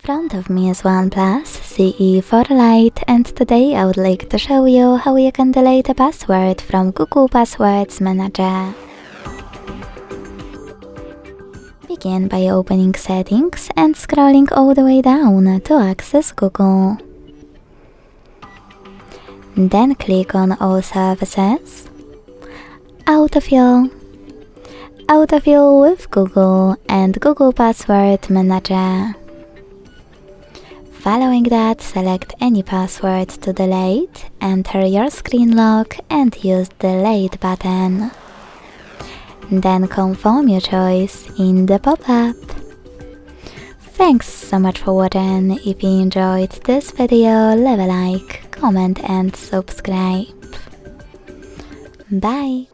front of me is OnePlus CE4 Lite, and today I would like to show you how you can delete a password from Google Passwords Manager. Begin by opening Settings and scrolling all the way down to access Google. Then click on All Services, Autofill, Autofill with Google and Google Password Manager. Following that, select any password to delete, enter your screen lock and use the Delete button. Then confirm your choice in the pop-up. Thanks so much for watching. If you enjoyed this video, leave a like, comment and subscribe. Bye!